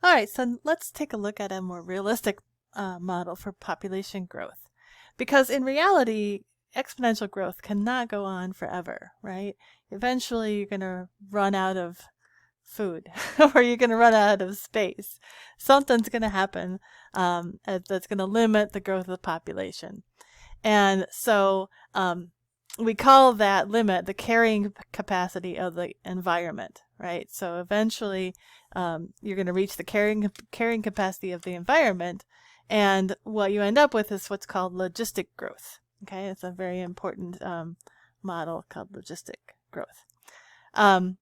All right, so let's take a look at a more realistic model for population growth. Because in reality, exponential growth cannot go on forever, right? Eventually, you're going to run out of food or you're going to run out of space. Something's going to happen that's going to limit the growth of the population. And so we call that limit the carrying capacity of the environment, right? So eventually you're going to reach the carrying capacity of the environment. And what you end up with is what's called logistic growth. Okay, it's a very important model called logistic growth. And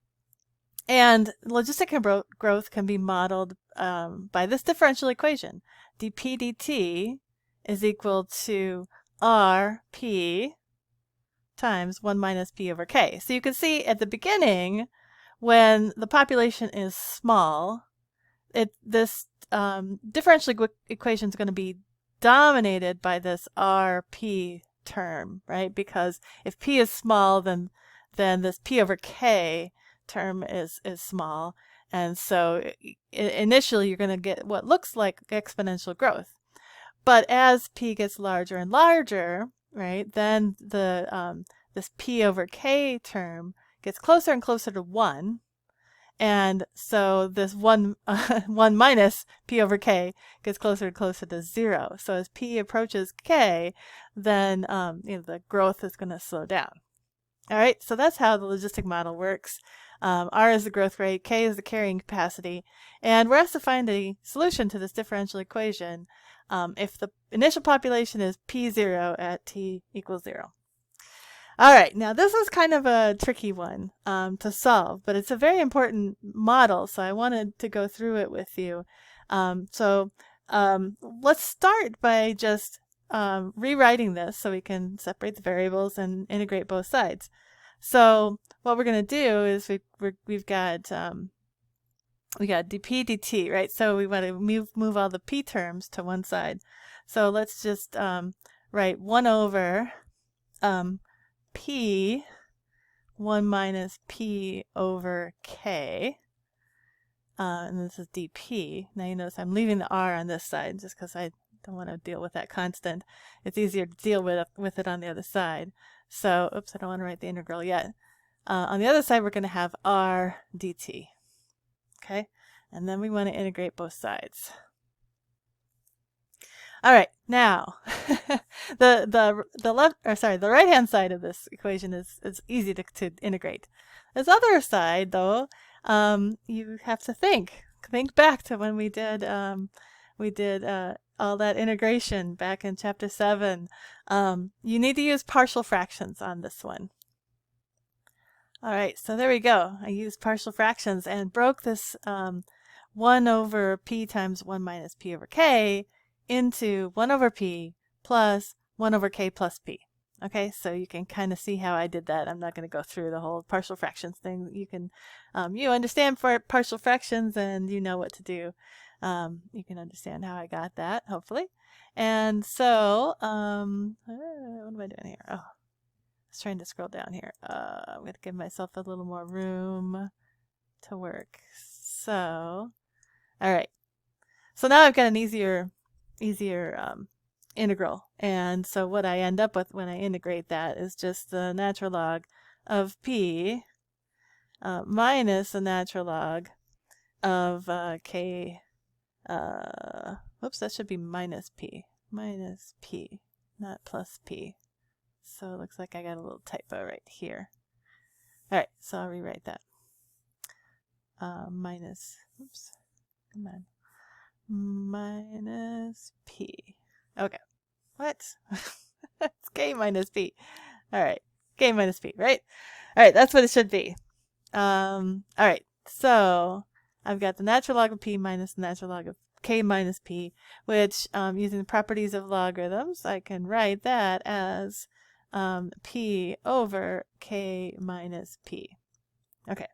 logistic growth can be modeled by this differential equation. dp dt is equal to rp times 1 minus p over k. So you can see at the beginning, when the population is small, this differential equation is going to be dominated by this rp term, right? Because if p is small, then this p over k term is small. And so initially you're going to get what looks like exponential growth. But as p gets larger and larger, right, then this p over k term gets closer and closer to 1. And so this 1 minus p over k gets closer and closer to 0. So as p approaches k, then the growth is going to slow down. All right, so that's how the logistic model works. R is the growth rate, K is the carrying capacity, and we're asked to find a solution to this differential equation if the initial population is P0 at t equals 0. All right, now this is kind of a tricky one to solve, but it's a very important model, so I wanted to go through it with you. Let's start by just rewriting this so we can separate the variables and integrate both sides. So what we're going to do is we've got dp dt, right? So we want to move all the p terms to one side. So let's just write 1 over p 1 minus p over k. And this is dp. Now you notice I'm leaving the r on this side just because I don't want to deal with that constant. It's easier to deal with it on the other side. So, oops, I don't want to write the integral yet. On the other side, we're going to have r dt. Okay, and then we want to integrate both sides. All right, now the right hand side of this equation is easy to integrate. This other side, though, you have to think back to when we did all that integration back in chapter 7. You need to use partial fractions on this one. All right, so there we go. I used partial fractions and broke this 1 over p times 1 minus p over k into 1 over p plus 1 over k plus p. Okay, so you can kind of see how I did that. I'm not going to go through the whole partial fractions thing. You can, you understand partial fractions and you know what to do. You can understand how I got that, hopefully. And so, what am I doing here? Oh, I was trying to scroll down here. I'm going to give myself a little more room to work. So, all right. So now I've got an easier integral. And so what I end up with when I integrate that is just the natural log of p minus the natural log of k. Whoops, that should be minus p, not plus p. So it looks like I got a little typo right here. All right, so I'll rewrite that. Oops, come on, minus p. Okay, what? It's k minus p. All right, k minus p, right? All right, that's what it should be. All right, so I've got the natural log of p minus the natural log of k minus p, which using the properties of logarithms, I can write that as p over k minus p. Okay,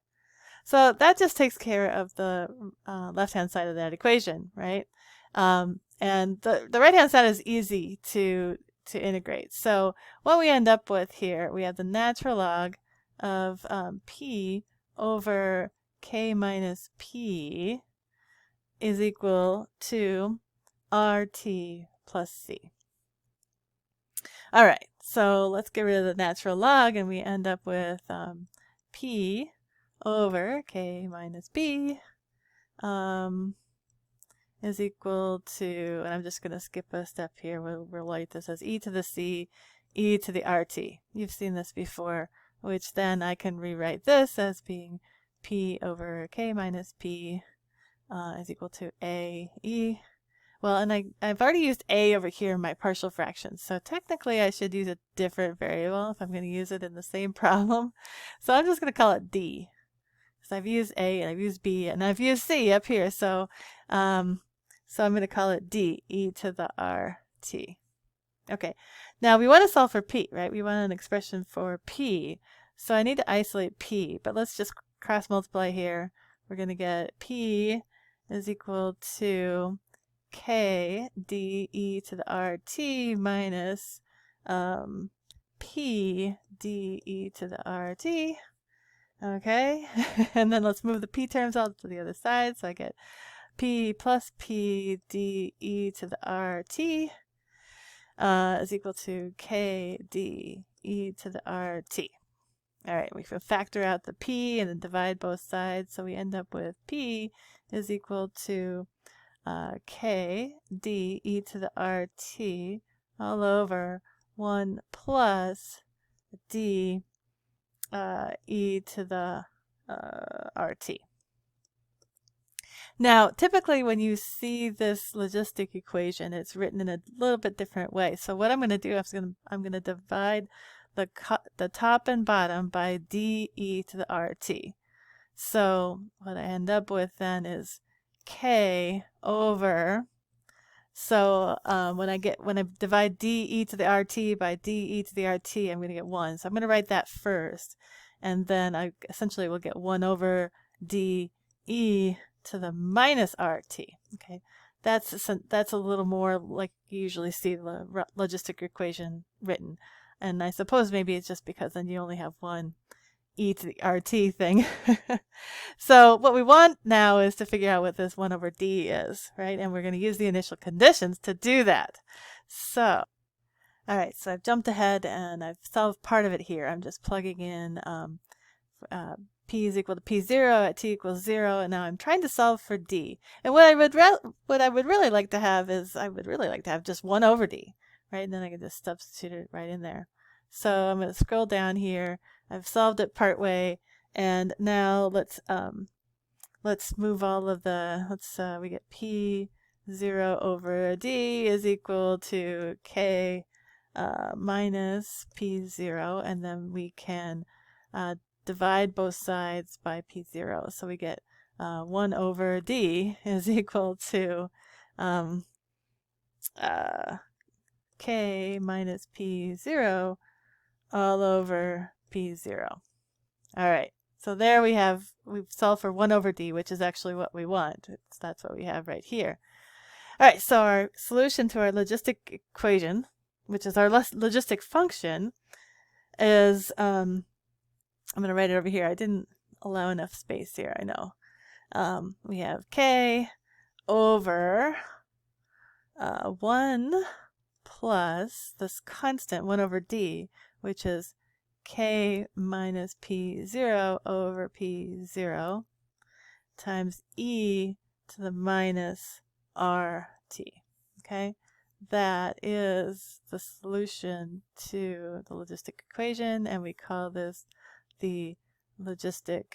so that just takes care of the left-hand side of that equation, right? And the right-hand side is easy to integrate. So what we end up with here, we have the natural log of p over k minus p is equal to RT plus C. All right, so let's get rid of the natural log, and we end up with P over K minus B is equal to, and I'm just going to skip a step here. We'll write this as e to the C, e to the RT. You've seen this before, which then I can rewrite this as being P over K minus P is equal to A E. Well, and I've already used A over here in my partial fractions, so technically I should use a different variable if I'm going to use it in the same problem. So I'm just going to call it D. So I've used A and I've used B and I've used C up here, so I'm going to call it D, e to the RT. Okay, now we want to solve for P, right? We want an expression for P, so I need to isolate P, but let's just cross multiply here. We're going to get P is equal to K d e to the RT minus P d e to the RT. Okay, and then let's move the P terms out to the other side. So I get P plus P d e to the RT is equal to K d e to the RT. All right, we can factor out the P and then divide both sides. So we end up with P is equal to K d e to the RT all over 1 plus d e to the RT. Now, typically when you see this logistic equation, it's written in a little bit different way. So what I'm going to do is I'm going to divide the top and bottom by d e to the RT. So what I end up with then is K over, so when I divide d e to the RT by d e to the RT, I'm going to get 1. So I'm going to write that first, and then I essentially will get 1 over d e to the minus RT. Okay, that's a little more like you usually see the logistic equation written, and I suppose maybe it's just because then you only have one e to the RT thing. So what we want now is to figure out what this 1 over d is, right? And we're going to use the initial conditions to do that. So, all right, so I've jumped ahead and I've solved part of it here. I'm just plugging in p is equal to p0 at t equals 0, and now I'm trying to solve for d. And what I would really like to have is just 1 over d, right? And then I can just substitute it right in there. So I'm going to scroll down here. I've solved it part way, and now let's move all of the, we get p0 over d is equal to k minus p0, and then we can divide both sides by p0. So we get 1 over d is equal to k minus p0 all over p0. All right, so there we've solved for 1 over d, which is actually what we want. That's what we have right here. All right, so our solution to our logistic equation, which is our logistic function, is, I'm going to write it over here. I didn't allow enough space here, I know. We have k over 1 plus this constant 1 over d, which is k minus p0 over p0 times e to the minus RT. Okay, that is the solution to the logistic equation, and we call this the logistic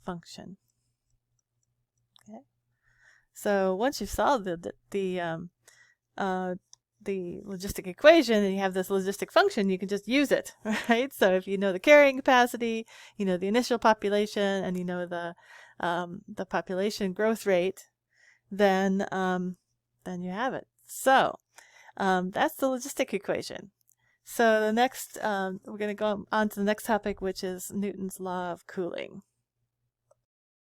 function. Okay, so once you've solved the logistic equation and you have this logistic function, you can just use it, right? So if you know the carrying capacity, you know the initial population, and you know the population growth rate, then you have it. So that's the logistic equation. So the next, we're going to go on to the next topic, which is Newton's law of cooling.